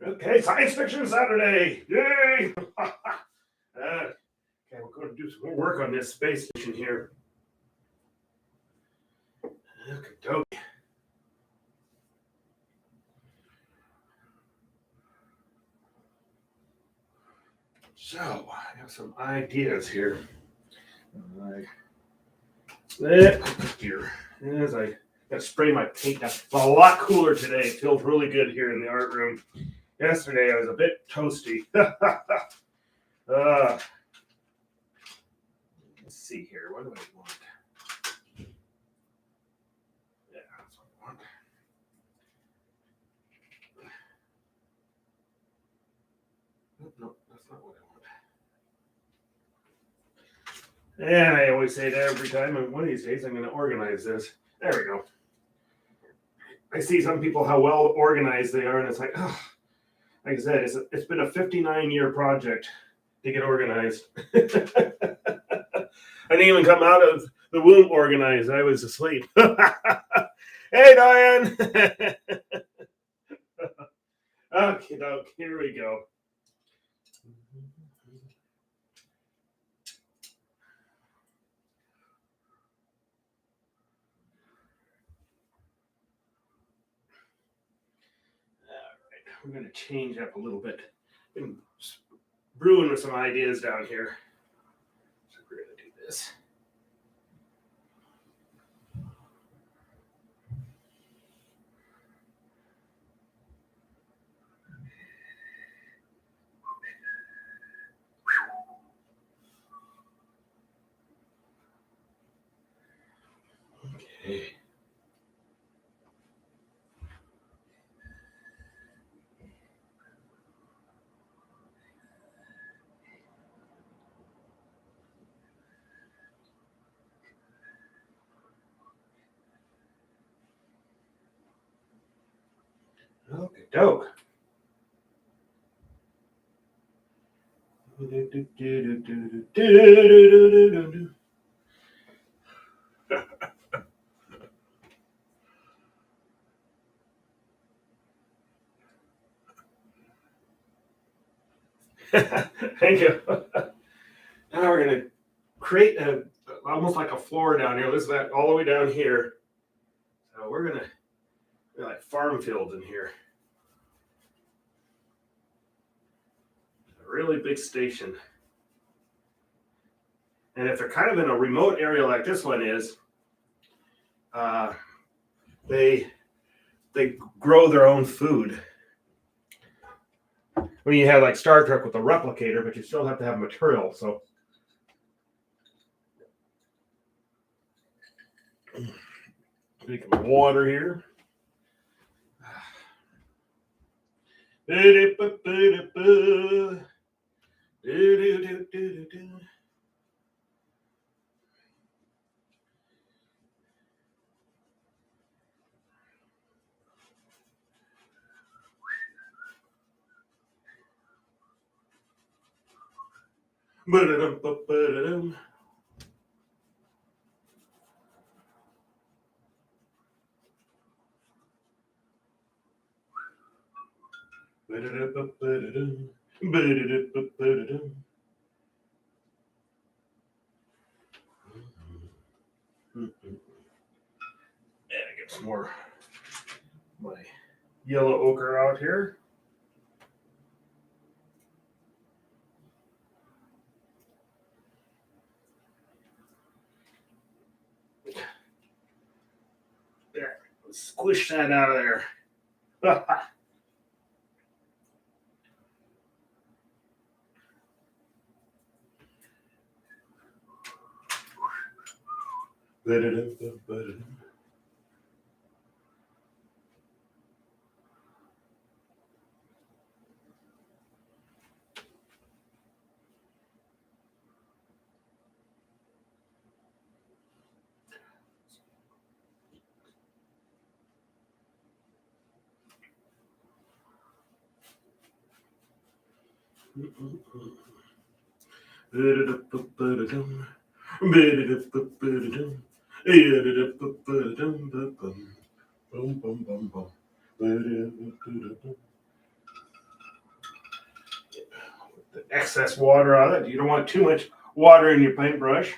Okay, Science Fiction Saturday! Yay! Okay, we're going to do some more work on this space station here. Okay, so I have some ideas here. Here, as I gotta spray my paint down. It's a lot cooler today. It feels really good here in the art room. Yesterday I was a bit toasty. Let's see here. What do I want? Yeah, that's what I want. No, that's not what I want. And I always say that every time, and one of these days I'm going to organize this. There we go. I see some people how well organized they are, and it's like, oh, like I said, it's been a 59-year project to get organized. I didn't even come out of the womb organized. I was asleep. Hey, Diane. Okay, here we go. We're going to change up a little bit. Been brewing with some ideas down here. So we're going to do this. Okay. Okay, dope. Thank you. Now we're going to create almost like a floor down here. Listen to that all the way down here. So we're going to like farm fields in here. A really big station. And if they're kind of in a remote area like this one is, they grow their own food. When you have like Star Trek with the replicator, but you still have to have material. So making water here. And I get some more my yellow ochre out here. There, squish that out of there. the excess water out of it. You don't want too much water in your paintbrush.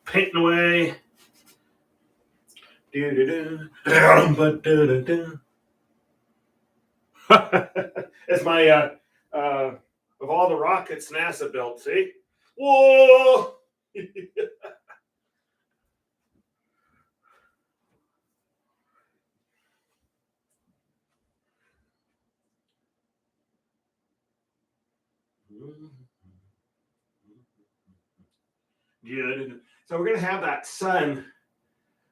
Painting away. It's my of all the rockets NASA built. See, whoa! So we're gonna have that sun.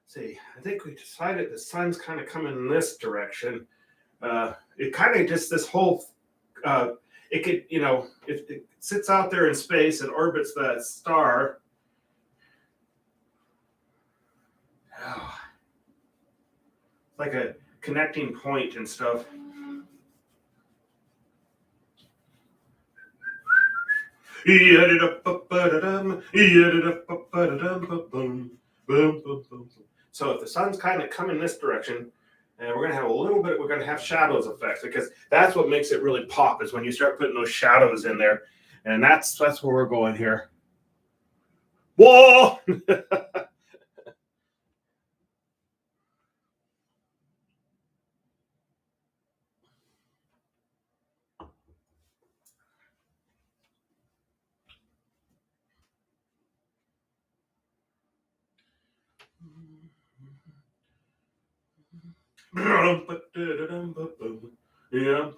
See, I think we decided the sun's kind of coming in this direction. It kind of just this whole it could, if it sits out there in space and orbits the star. Oh, like a connecting point and stuff. So if the sun's kind of coming this direction, and we're gonna have we're gonna have shadows effects, because that's what makes it really pop, is when you start putting those shadows in there. And that's where we're going here. Whoa! Yeah.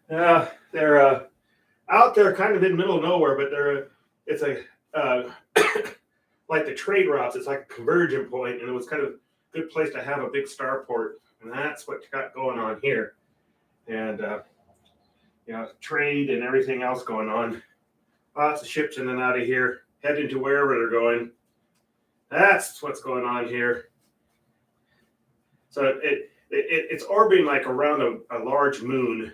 Yeah, they're out there kind of in the middle of nowhere, but it's a like the trade routes. It's like a convergent point, and it was kind of a good place to have a big starport, and that's what you got going on here. And trade and everything else going on. Lots of ships in and out of here, heading to wherever they're going. That's what's going on here. So it's orbiting like around a large moon.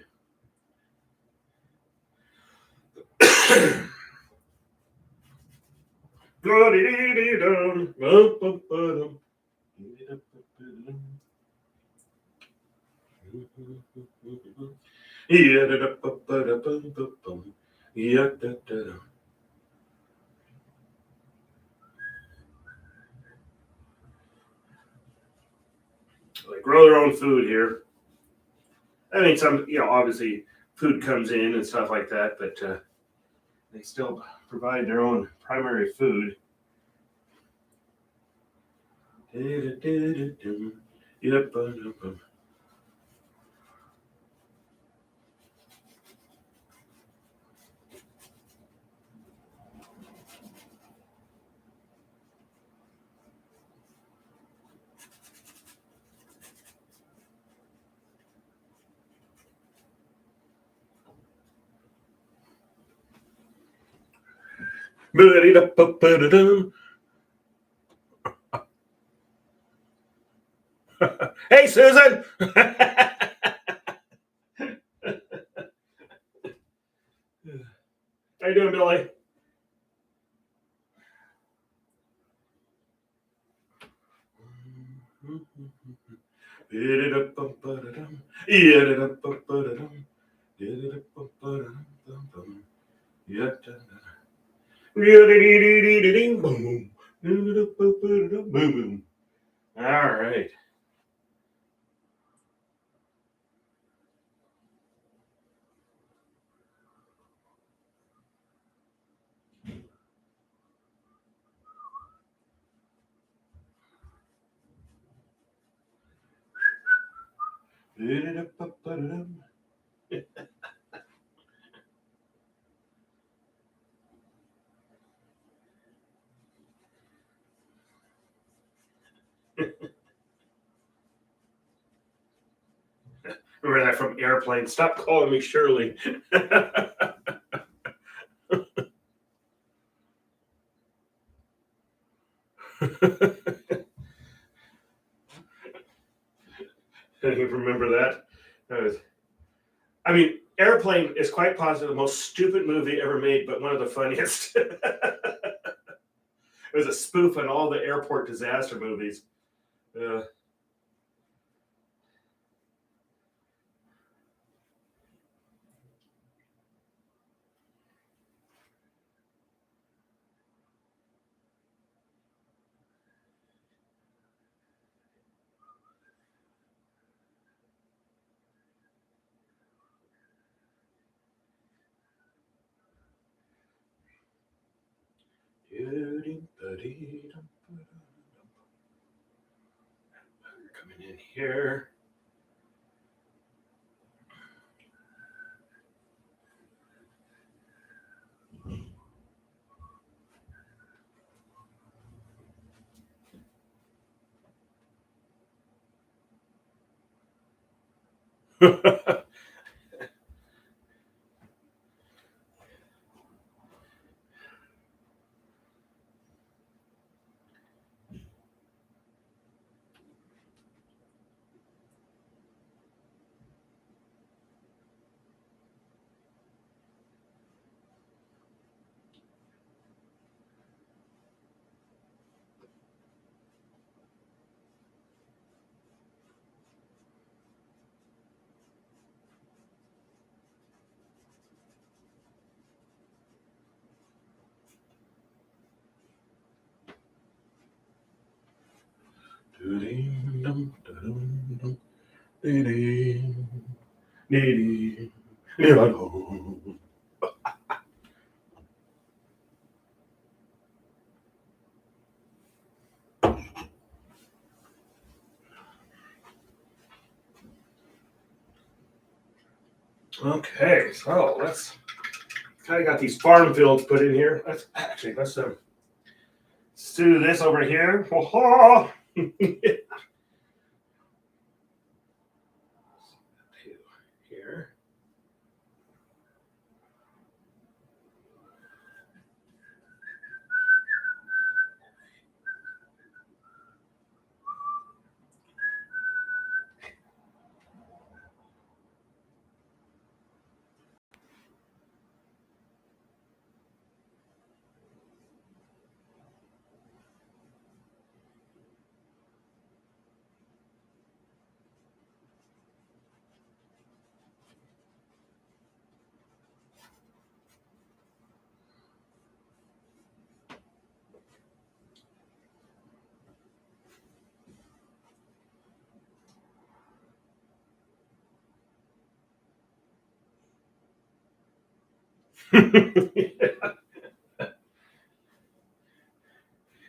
They grow their own food here. I mean, some, obviously food comes in and stuff like that, but they still provide their own primary food. Yep. Hey, Susan. How you doing, Billy? Boom. All right. Remember that from Airplane? Stop calling me Shirley. You remember that? I mean, Airplane is quite possibly the most stupid movie ever made, but one of the funniest. It was a spoof on all the airport disaster movies. Uh, coming in here. Okay, so let's kind of got these farm fields put in here. Let's do this over here. Here.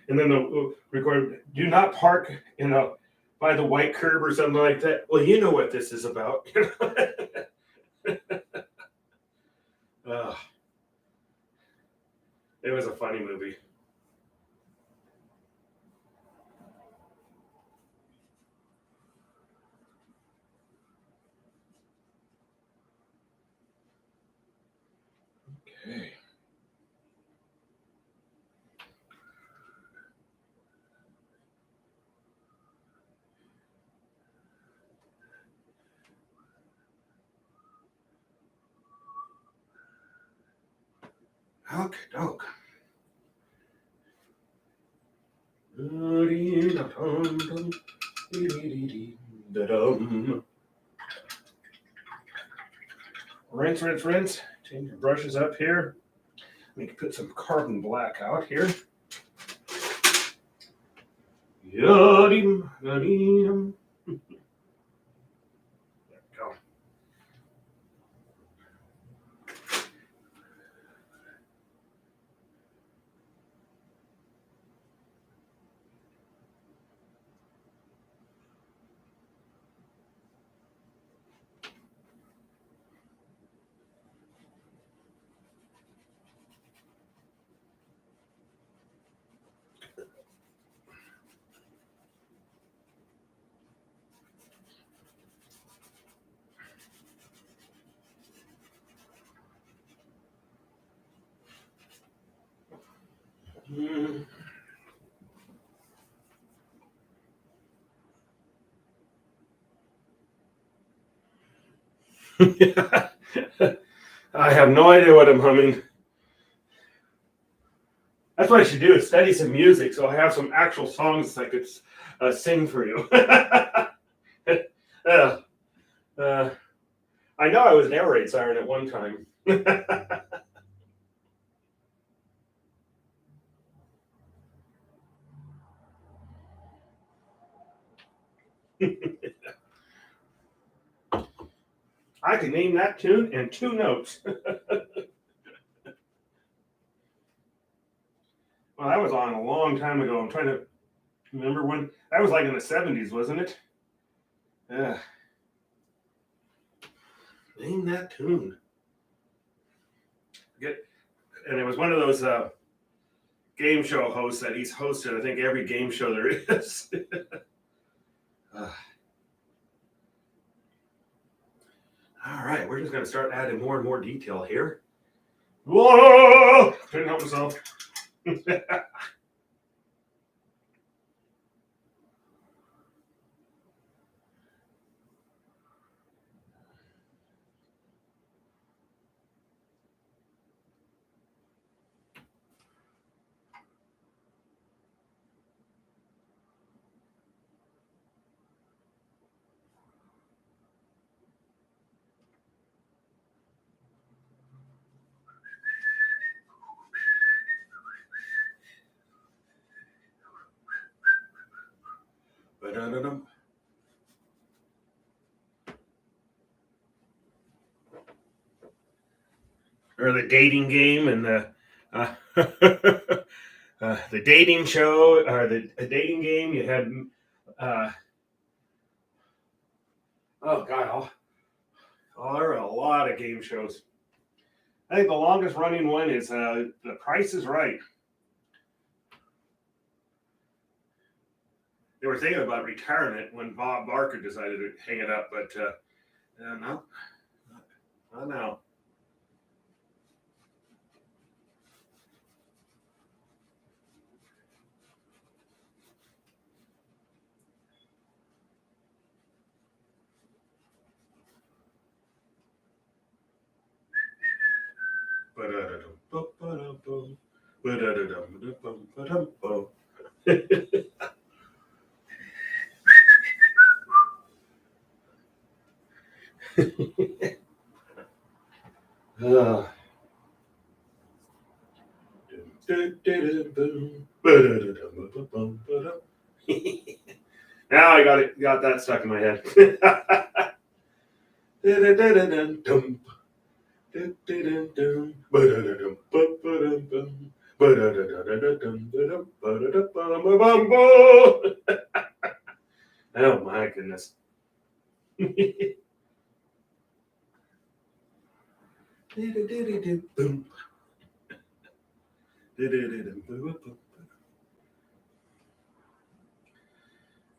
And then the record, do not park by the white curb or something like that. Well, you know what this is about. It was a funny movie. Okay. Okay, doke. Rinse, rinse, rinse. Change your brushes up here. Let me put some carbon black out here. Yadim, yadim. There we go. I have no idea what I'm humming. That's what I should do is study some music so I have some actual songs I could sing for you. I know I was an air raid siren at one time. I can name that tune in 2 notes. Well, that was on a long time ago. I'm trying to remember when. That was like in the 70s, wasn't it? Yeah. Name that tune. And it was one of those game show hosts that he's hosted, I think, every game show there is. All right, we're just going to start adding more and more detail here. Whoa! Couldn't help myself. Ba-da-da-dum. Or the dating game and the dating show or the dating game. You had oh god, there are a lot of game shows. I think the longest running one is The Price is Right. They were thinking about retirement when Bob Barker decided to hang it up, but no, not now. Now I got that stuck in my head. Oh my goodness.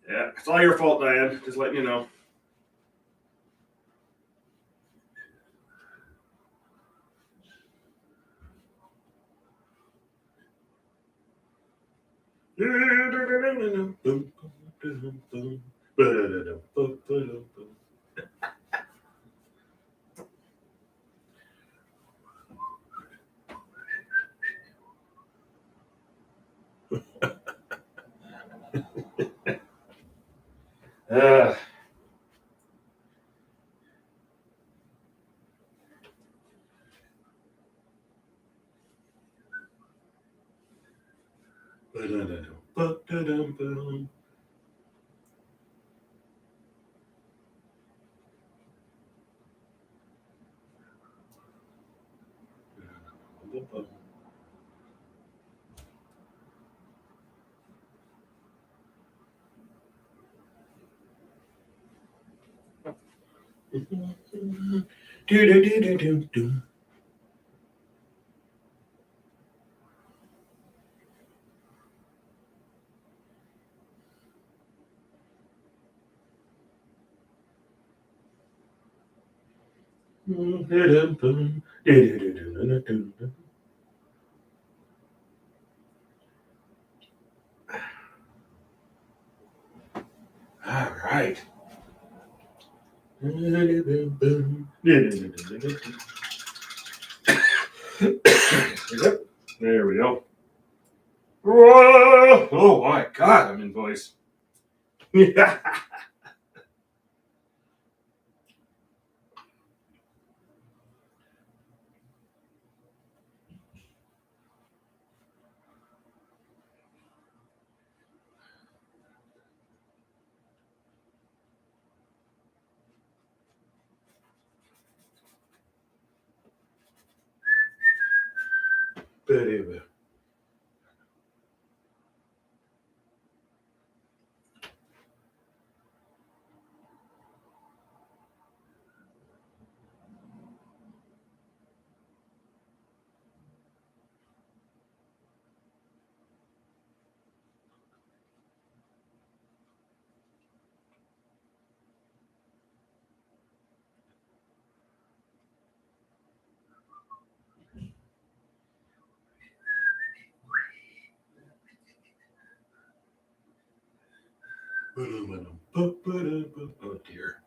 Yeah, it's all your fault, Diane. Just letting you know. Uh, All right. Yep. There we go. Whoa! Oh my God, I'm in voice. Yeah. Oh dear.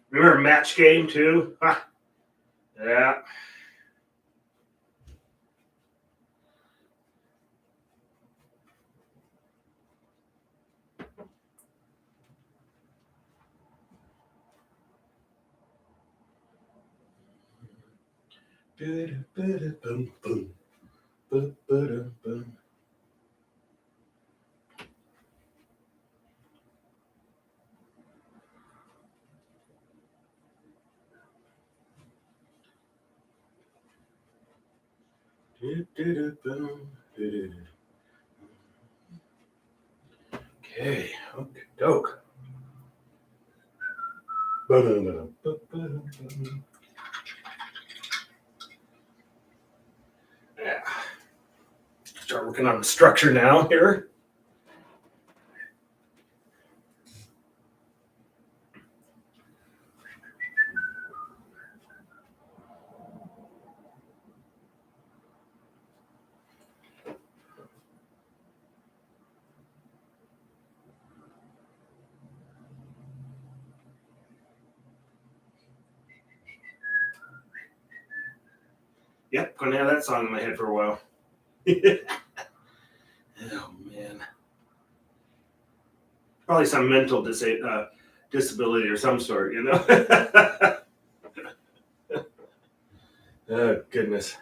Remember Match Game too? Huh. Yeah. Okay, okay, doke. Yeah. Start working on the structure now here. Yep, gonna have that song in my head for a while. Oh man, probably some mental disability or some sort, you know. Oh goodness.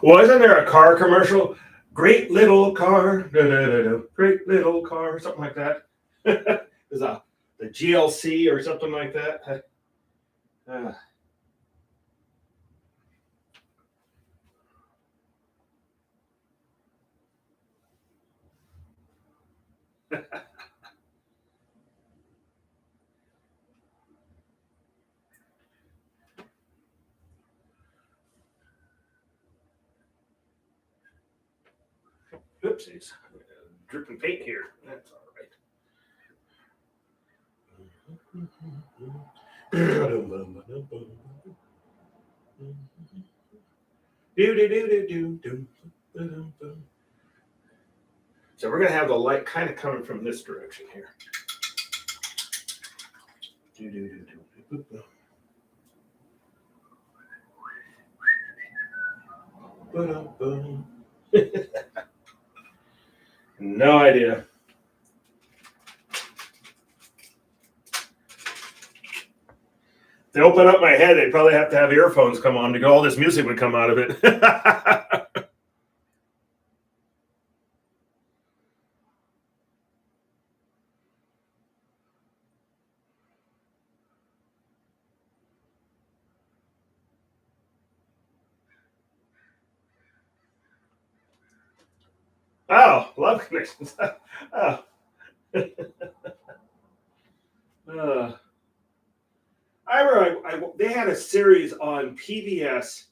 Wasn't there a car commercial? Great little car, great little car, something like that. There's a the GLC or something like that. Uh, oopsies, dripping paint here. That's all right. So we're going to have the light kind of coming from this direction here. No idea. If they open up my head, they'd probably have to have earphones come on to go. All this music would come out of it. Oh, love connections. Oh. I remember they had a series on PBS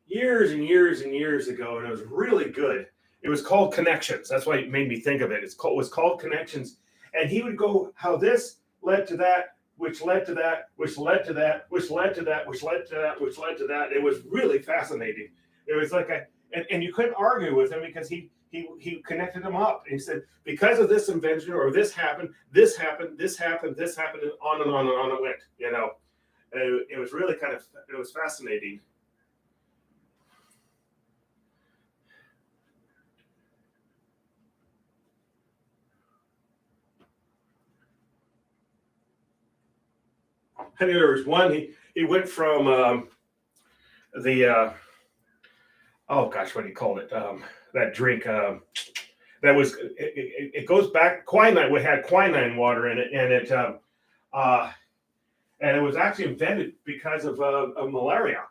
years and years and years ago, and it was really good. It was called Connections. That's why it made me think of it. It was called Connections, and he would go how this led to that, which led to that, which led to that, which led to that, which led to that, which led to that. It was really fascinating. It was like and you couldn't argue with him because he connected them up. And he said, because of this invention or this happened, this happened, this happened, this happened, and on and on and on it went. You know, it was really it was fascinating. I think there was one. He went from the oh gosh, what do you call it? That drink that was it goes back quinine. We had quinine water in it, and it was actually invented because of malaria.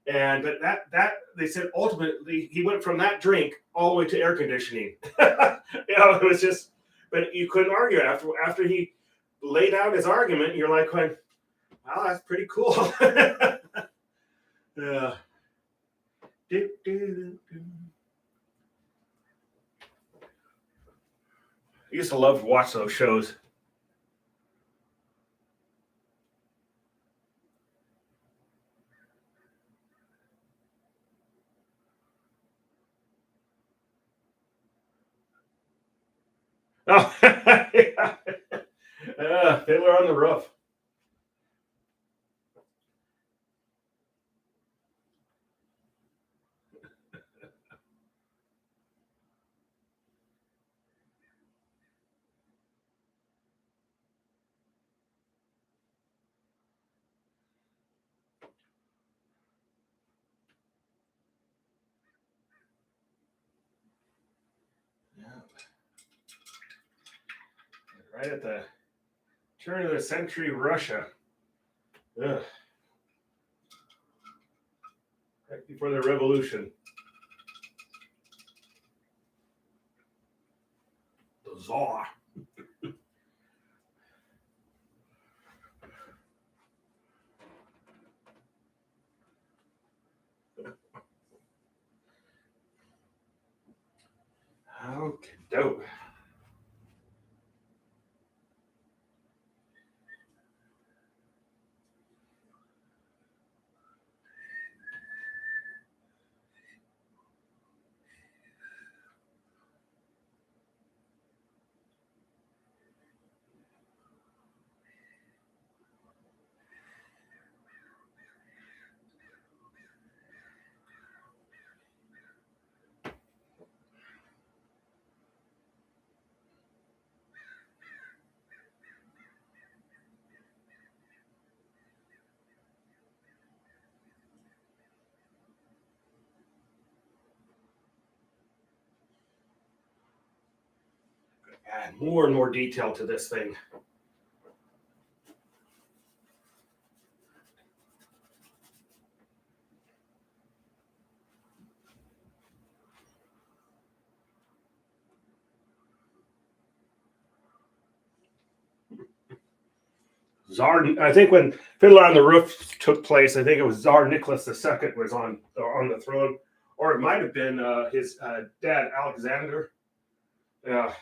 And but that they said ultimately he went from that drink all the way to air conditioning. It was just, but you couldn't argue after he laid out his argument. You're like, going, wow, that's pretty cool. Yeah. I used to love to watch those shows. Oh, yeah. Fiddler on the Roof. Right at the turn of the century, Russia. Ugh. Right before the revolution. The Tsar. Okay, dope. Add more and more detail to this thing. Tsar, I think when Fiddler on the Roof took place, I think it was Tsar Nicholas II was on the throne, or it might have been his dad Alexander. Yeah,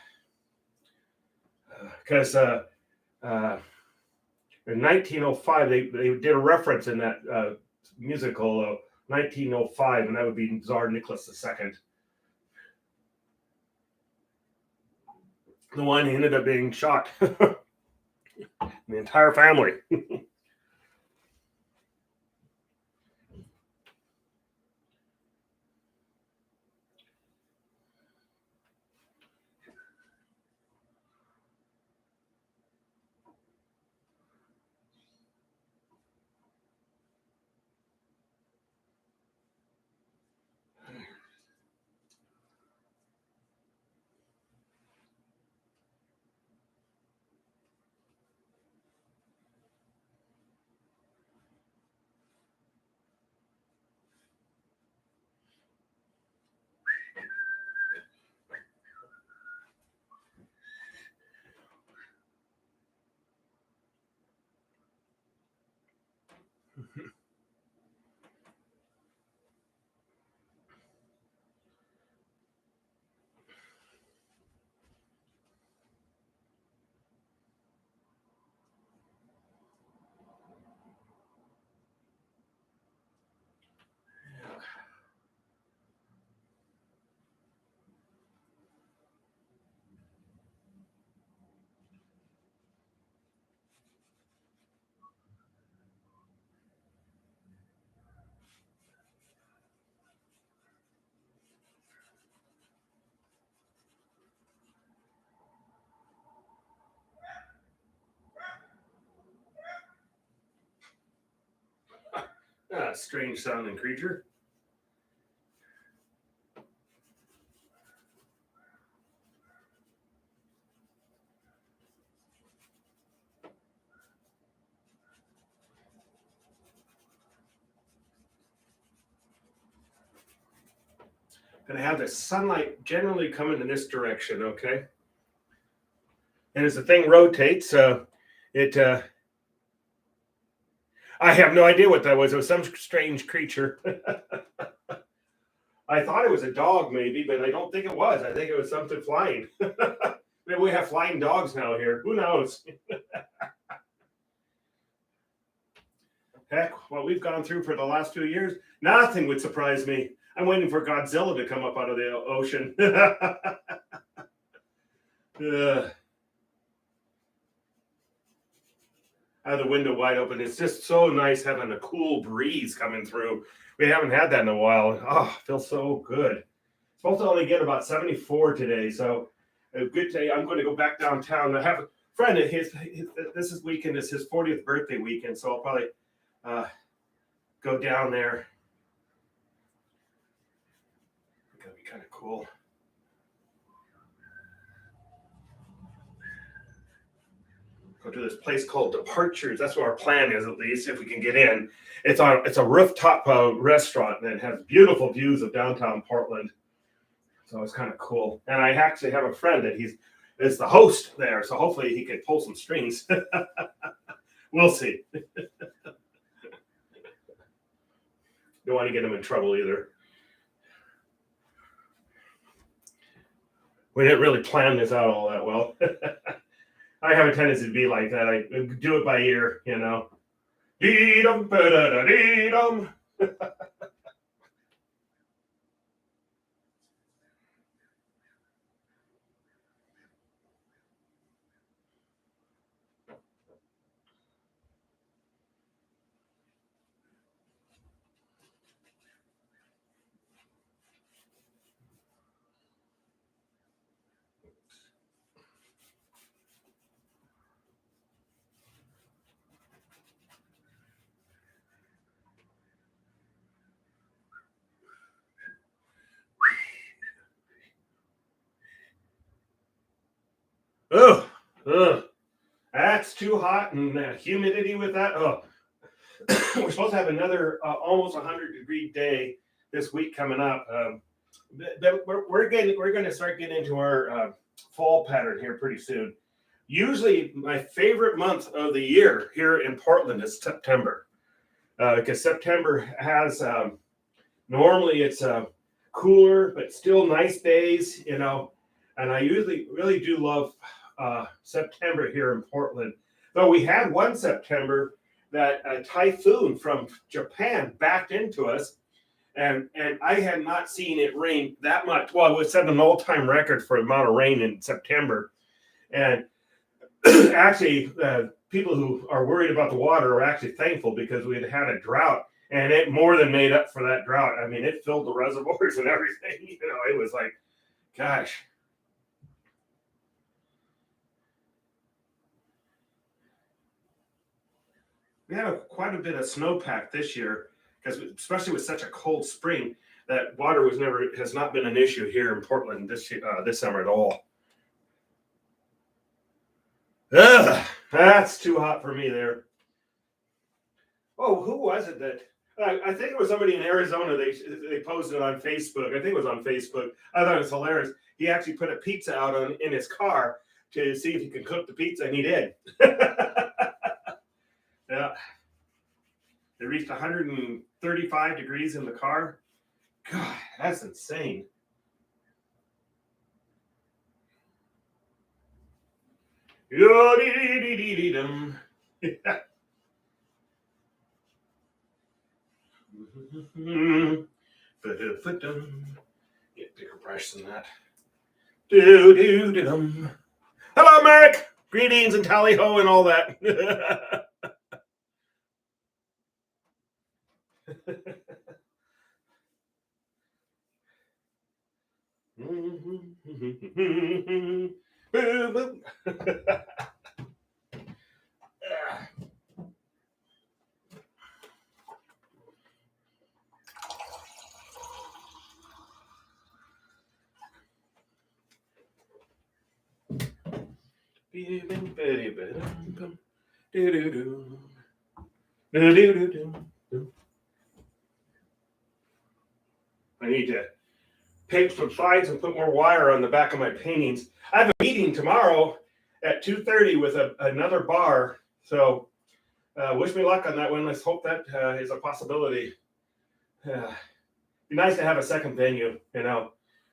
because In 1905, they did a reference in that musical 1905, and that would be Tsar Nicholas II. The one who ended up being shot. The entire family. Strange sounding creature. Going to have the sunlight generally coming in this direction, okay? And as the thing rotates, it I have no idea what that was. It was some strange creature. I thought it was a dog, maybe, but I don't think it was. I think it was something flying. Maybe we have flying dogs now here. Who knows? Heck, what we've gone through for the last few years, nothing would surprise me. I'm waiting for Godzilla to come up out of the ocean. I have the window wide open. It's just so nice having a cool breeze coming through. We haven't had that in a while. Oh, it feels so good. Supposed to only get about 74 today, so a good day. I'm going to go back downtown. I have a friend. This weekend is his 40th birthday weekend, so I'll probably go down there. It's gonna be kind of cool. Go to this place called Departures. That's what our plan is, at least if we can get in. It's a rooftop restaurant and it has beautiful views of downtown Portland. So it's kind of cool. And I actually have a friend that is the host there, so hopefully he can pull some strings. We'll see. Don't want to get him in trouble either. We didn't really plan this out all that well. I have a tendency to be like that. I do it by ear, you know. Dee-dum, ba-da-da-dee-dum. Ugh, ugh. That's too hot, and humidity with that. Oh, we're supposed to have another almost 100-degree day this week coming up. But we're going to start getting into our fall pattern here pretty soon. Usually, my favorite month of the year here in Portland is September, because September has normally it's cooler but still nice days, and I usually really do love September here in Portland. Though we had one September that a typhoon from Japan backed into us, and I had not seen it rain that much. Well, it was set an all-time record for amount of rain in September. And actually, people who are worried about the water are actually thankful because we had a drought, and it more than made up for that drought. I mean, it filled the reservoirs and everything. It was like, gosh. We had quite a bit of snowpack this year, because especially with such a cold spring, that water has not been an issue here in Portland this summer at all. Ugh, that's too hot for me there. Oh, who was it that? I think it was somebody in Arizona. They posted on Facebook. I think it was on Facebook. I thought it was hilarious. He actually put a pizza out in his car to see if he could cook the pizza, and he did. Yeah. It reached 135 degrees in the car. God, that's insane. Yo-dee-dee-dee-dee-dum. Get bigger brush than that. Do-do-do-dum. Hello, Merrick. Greetings and tally-ho and all that. I need to paint some sides and put more wire on the back of my paintings. I have a meeting tomorrow at 2:30 with another bar. So wish me luck on that one. Let's hope that is a possibility. Be nice to have a second venue,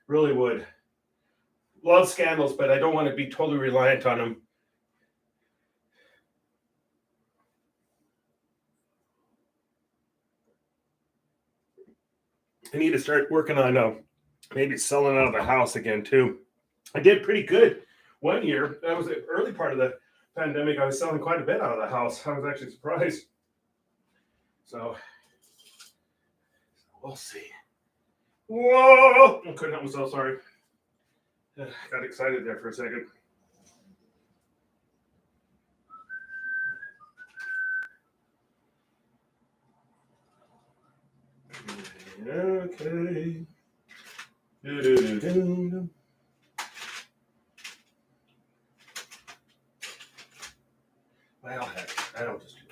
really would. Love scandals, but I don't want to be totally reliant on them. I need to start working on maybe selling out of the house again too. I did pretty good one year. That was the early part of the pandemic. I was selling quite a bit out of the house. I was actually surprised. So we'll see. Whoa! I couldn't help myself. Sorry. Got excited there for a second. Okay. Do-do-do-do. Well, heck, I don't just do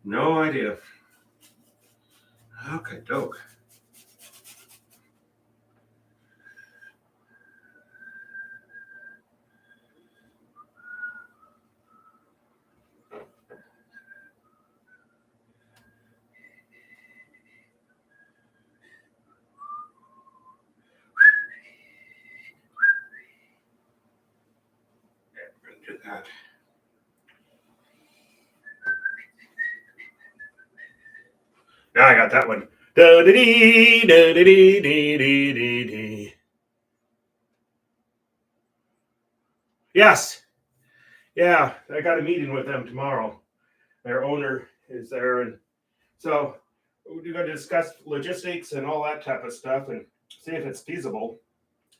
No idea. Okay, doke. Do that. Now I got that one. Yes. Yeah, I got a meeting with them tomorrow. Their owner is there, and so we're going to discuss logistics and all that type of stuff and see if it's feasible.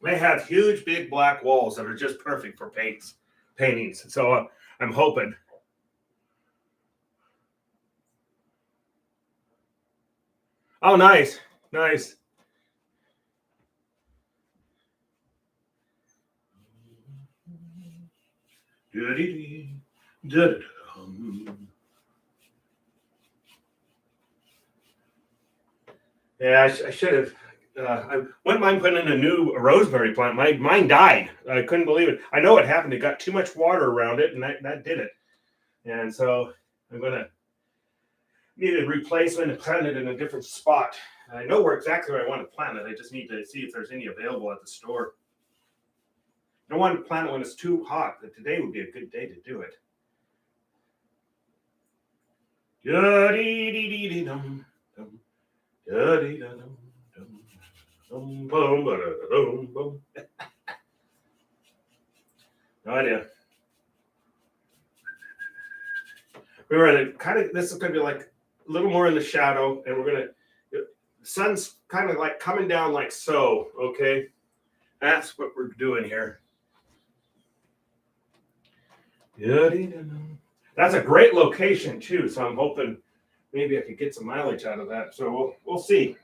They have huge, big black walls that are just perfect for paintings. So I'm hoping. Oh, nice. Yeah, I should have. I wouldn't mind putting in a new rosemary plant. Mine died. I couldn't believe it. I know what happened. It got too much water around it, and that did it. And so I'm gonna need a replacement and plant it in a different spot. I know where exactly where I want to plant it. I just need to see if there's any available at the store. I don't want to plant it when it's too hot, but today would be a good day to do it. No idea. We were in a kind of, this is going to be like a little more in the shadow, and we're going to, the sun's kind of like coming down like so, okay? That's what we're doing here. That's a great location too, so I'm hoping maybe I could get some mileage out of that. So we'll see.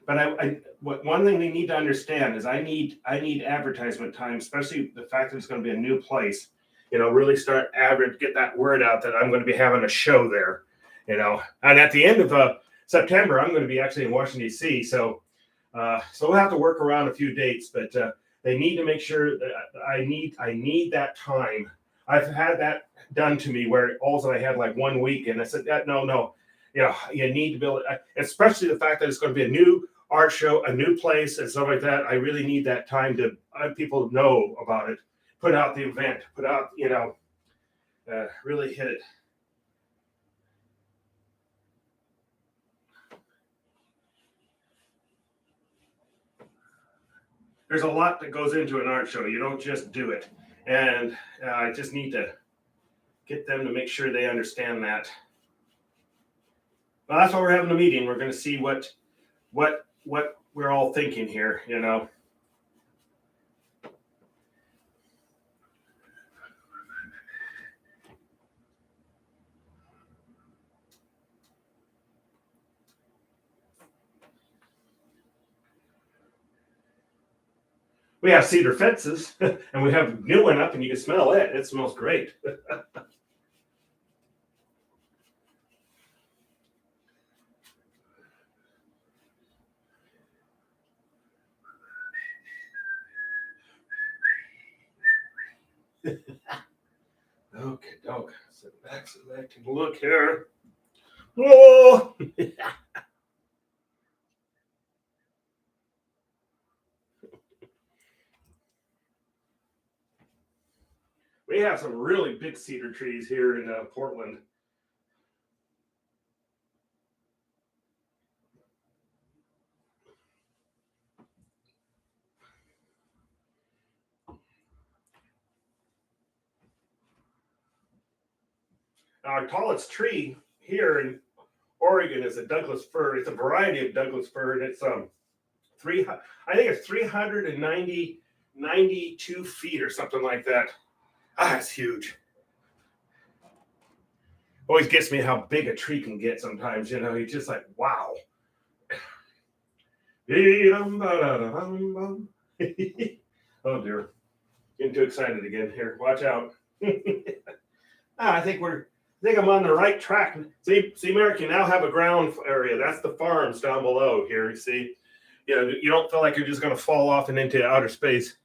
But one thing they need to understand is I need advertisement time, especially the fact that it's going to be a new place. You know, really start get that word out that I'm going to be having a show there. You know, and at the end of September, I'm going to be actually in Washington D.C. So we'll have to work around a few dates, but they need to make sure that I need that time. I've had that done to me where also I had like 1 week, and I said no. You know, you need to build it, especially the fact that it's going to be a new art show, a new place, and stuff like that. I really need that time to let people know about it, put out the event, put out, you know, really hit it. There's a lot that goes into an art show. You don't just do it. And I just need to get them to make sure they understand that. Well, that's why we're having a meeting. We're going to see what we're all thinking here, you know. We have cedar fences, and we have a new one up, and you can smell it. It smells great. Okay, dog. Sit back, take a look here. Oh! We have some really big cedar trees here in Portland. Our tallest tree here in Oregon is a Douglas fir. It's a variety of Douglas fir, and it's I think it's 392 feet or something like that. It's huge. Always gets me how big a tree can get sometimes, you know. You're just like, wow. Oh dear. Getting too excited again. Here, watch out. I think I'm on the right track. See, Mary, you now have a ground area. That's the farms down below here. You see, you know, you don't feel like you're just going to fall off and into outer space.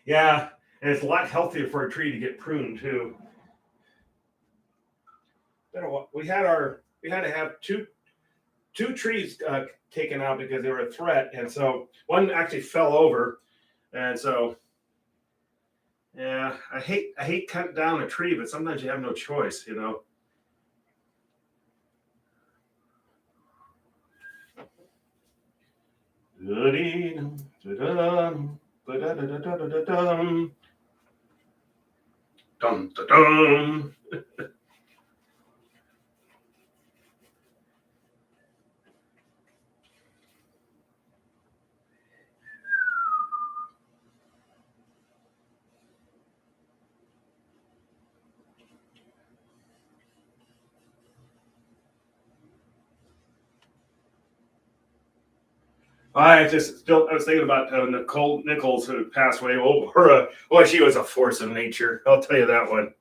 Yeah, and it's a lot healthier for a tree to get pruned too. We had to have two trees taken out because they were a threat, and so one actually fell over, and so yeah, I hate cutting down a tree, but sometimes you have no choice, you know. Dun, dun, dun. I was thinking about Nicole Nichols who passed away. Oh, boy, she was a force of nature. I'll tell you that one.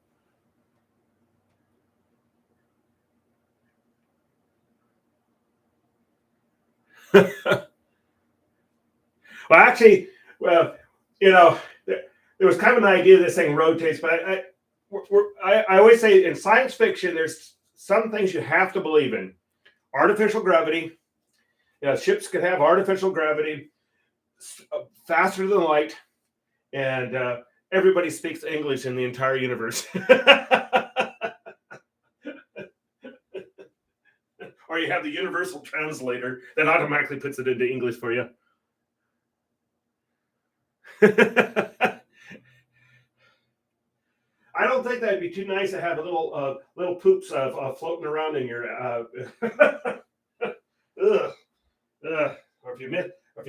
Well, actually, well, you know, there was kind of an idea this thing rotates, but I always say in science fiction, there's some things you have to believe in. Artificial gravity. Yeah, ships could have artificial gravity faster than light, and everybody speaks English in the entire universe. Or you have the universal translator that automatically puts it into English for you. I don't think that'd be too nice to have a little poops floating around in your. Ugh, ugh. Or if you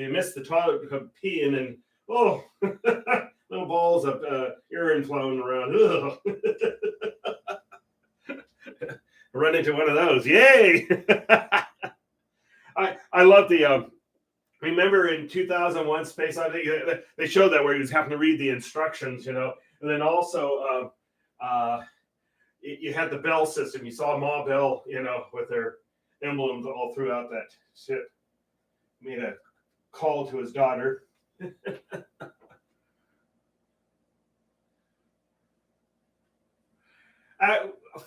miss the toilet peeing and oh, little balls of urine flowing around. Ugh. Run into one of those. Yay! I love the. Remember in 2001 Space Odyssey, they showed that where he was having to read the instructions, and then also you had the bell system. You saw Ma Bell, with their emblems all throughout that ship. Made a call to his daughter.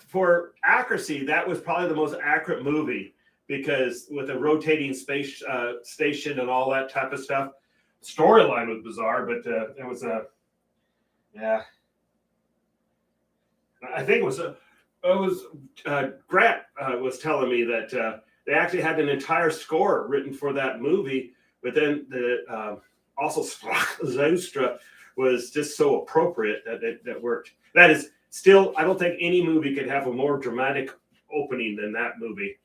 For accuracy, that was probably the most accurate movie because with a rotating space station and all that type of stuff, storyline was bizarre, but it was yeah. I think Grant was telling me that they actually had an entire score written for that movie, but then also Zostra was just so appropriate that worked. That is still, I don't think any movie could have a more dramatic opening than that movie.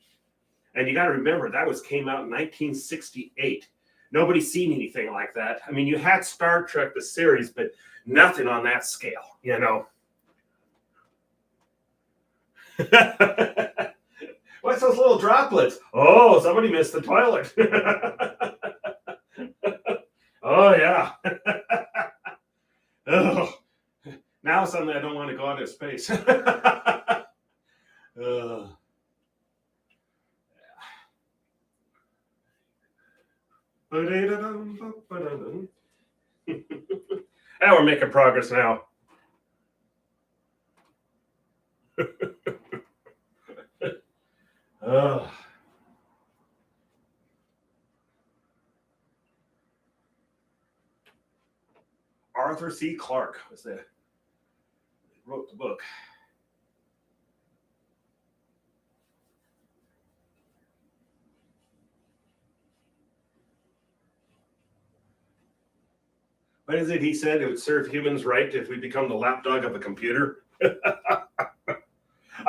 And you got to remember that came out in 1968. Nobody's seen anything like that. I mean, you had Star Trek the series, but nothing on that scale. What's those little droplets? Oh, somebody missed the toilet. Oh yeah. Oh, now suddenly I don't want to go out of space. Now we're making progress now. Arthur C. Clarke wrote the book. What is it he said? It would serve humans right if we become the lapdog of a computer. I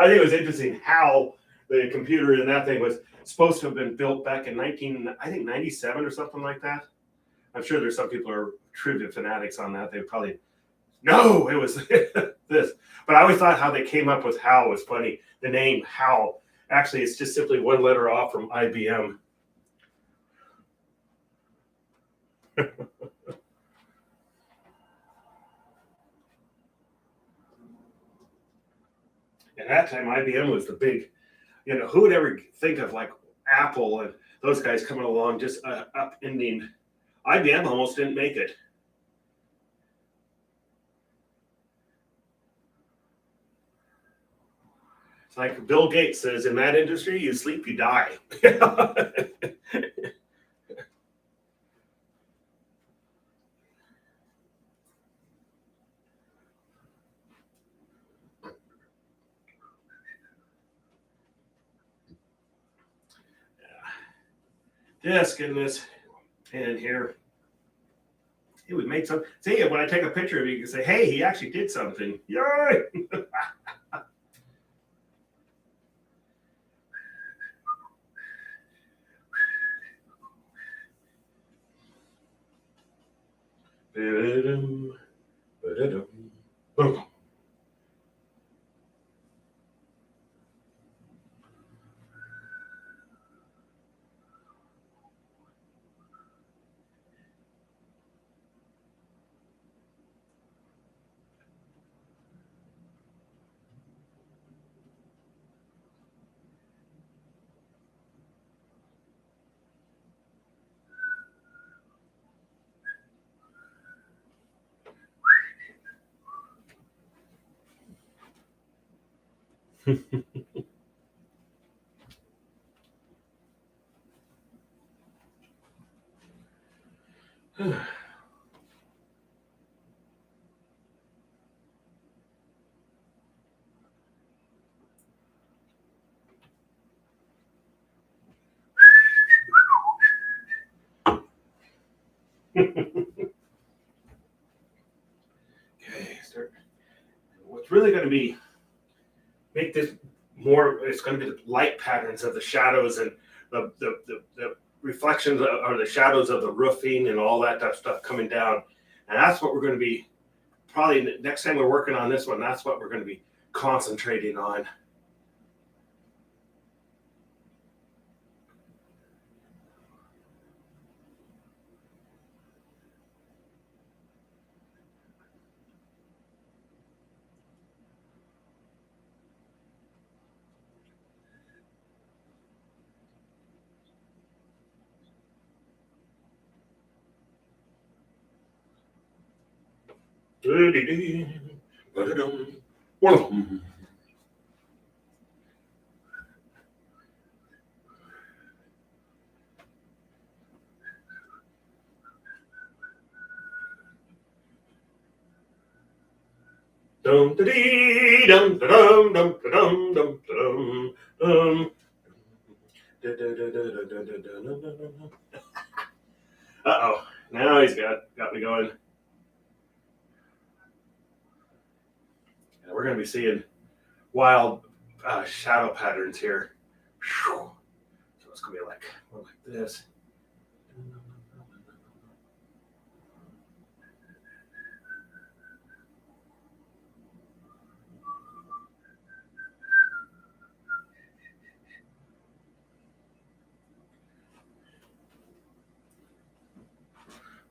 think it was interesting how the computer in that thing was supposed to have been built back in 97 or something like that. I'm sure there's some people who are trivia fanatics on that. They probably, no, it was this. But I always thought how they came up with HAL was funny. The name HAL, actually, it's just simply one letter off from IBM. At that time, IBM was the big, who would ever think of like Apple and those guys coming along just upending. IBM almost didn't make it. It's like Bill Gates says, in that industry, you sleep, you die. Just getting this in here. Hey, we made some. See, when I take a picture of you, you can say, hey, he actually did something. Yay! Okay, start. What's really going to be make this more? It's going to be the light patterns of the shadows and the reflections or the shadows of the roofing and all that stuff coming down, and that's what we're going to be probably next time we're working on this one. That's what we're going to be concentrating on. Dum da dee dum da dum dum da dum dum da dum dum. Uh-oh. Now he's got me going. And we're gonna be seeing wild shadow patterns here. So it's gonna be like this.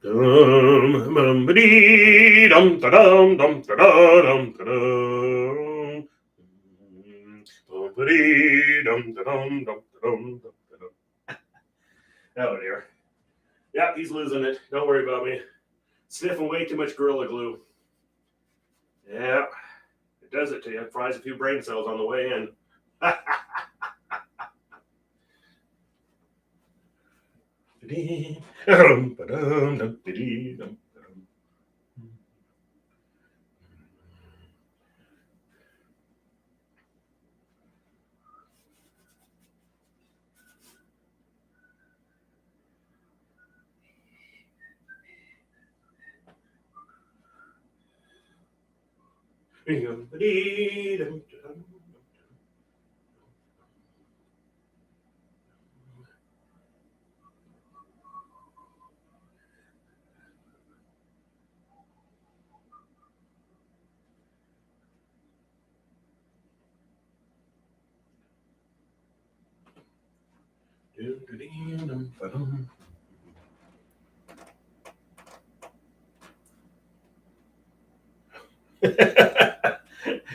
Dum dum dee dum da dum dum da dum da dum. Dum dee dum da dum dum da dum da dum. Oh dear. Yeah, he's losing it. Don't worry about me. Sniffing way too much Gorilla Glue. Yeah, it does it to you. It fries a few brain cells on the way in.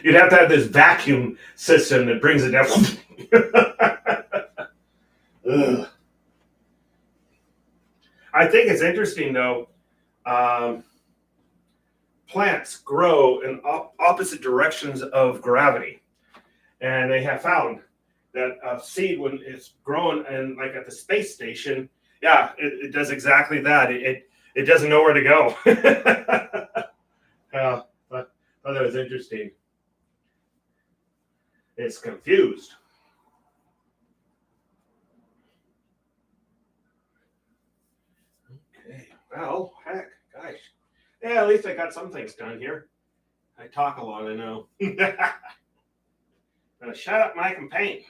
You'd have to have this vacuum system that brings it down. I think it's interesting though. Um, Plants grow in opposite directions of gravity, and they have found that a seed when it's growing and like at the space station, yeah, it does exactly that. It doesn't know where to go. I thought that was interesting. It's confused. Okay. Well, heck, gosh. Yeah, at least I got some things done here. I talk a lot, I know. Shut up, Mike, and paint.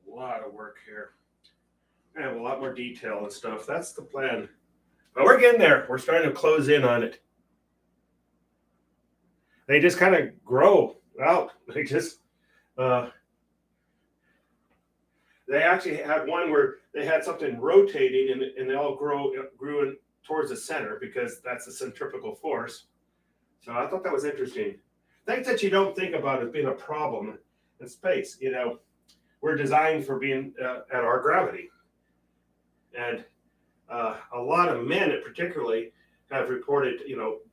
A lot of work here. I have a lot more detail and stuff. That's the plan. But we're getting there. We're starting to close in on it. They just kind of grow out. They actually had one where they had something rotating and they all grew in towards the center because that's the centrifugal force. So I thought that was interesting. Things that you don't think about as being a problem in space. We're designed for being at our gravity. And a lot of men, particularly, have reported,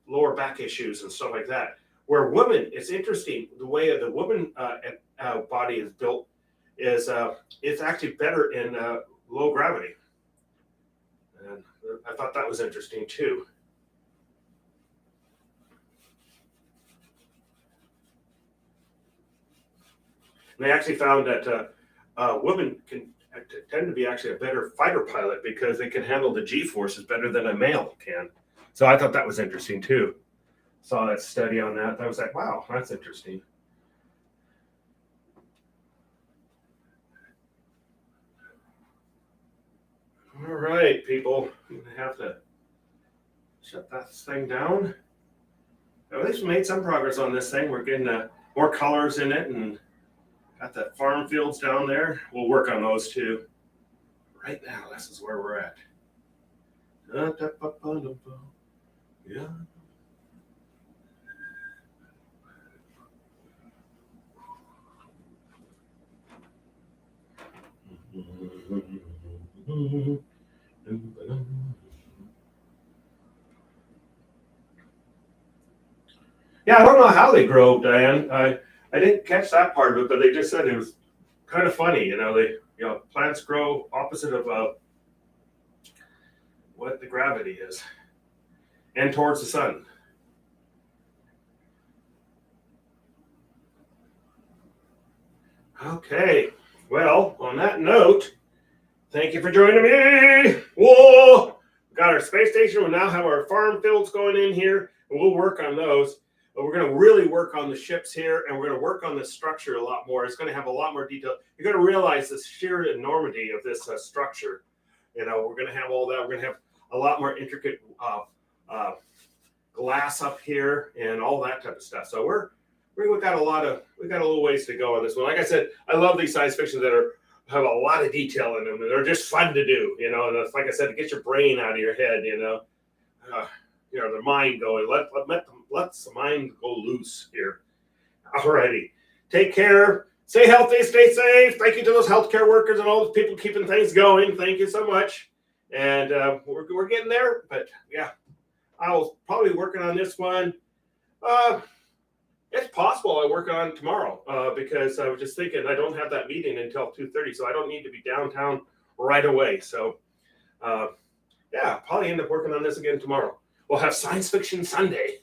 lower back issues and stuff like that. Where women, it's interesting the way the woman body is built is it's actually better in low gravity, and I thought that was interesting too. And they actually found that women can tend to be actually a better fighter pilot because they can handle the G forces better than a male can. So I thought that was interesting too. Saw that study on that. I was like, wow, that's interesting. All right, people. I'm going to have to shut that thing down. At least we made some progress on this thing. We're getting more colors in it and got the farm fields down there. We'll work on those too. Right now, this is where we're at. Yeah. Yeah, I don't know how they grow, Diane. I didn't catch that part of it, but they just said it was kind of funny. Plants grow opposite of what the gravity is, and towards the sun. Okay. Well, on that note, thank you for joining me. Whoa! We got our space station. We now have our farm fields going in here, and we'll work on those. But we're going to really work on the ships here, and we're going to work on the structure a lot more. It's going to have a lot more detail. You're going to realize the sheer enormity of this structure. We're going to have all that. We're going to have a lot more intricate glass up here and all that type of stuff. So we got a little ways to go on this one. Like I said, I love these science fictions that have a lot of detail in them, and they're just fun to do. And it's, like I said, to get your brain out of your head. The mind going. Let the mind go loose here. Alrighty, take care. Stay healthy. Stay safe. Thank you to those healthcare workers and all those people keeping things going. Thank you so much. And we're getting there. But yeah, I'll probably be working on this one. It's possible I work on tomorrow because I was just thinking I don't have that meeting until 2:30, so I don't need to be downtown right away. So, yeah, probably end up working on this again tomorrow. We'll have Science Fiction Sunday.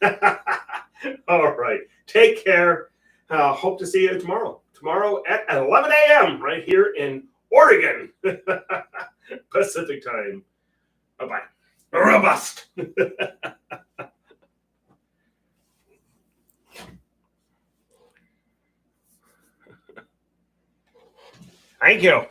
All right. Take care. Hope to see you tomorrow. Tomorrow at 11 a.m. right here in Oregon. Pacific time. Bye-bye. Robust. Thank you.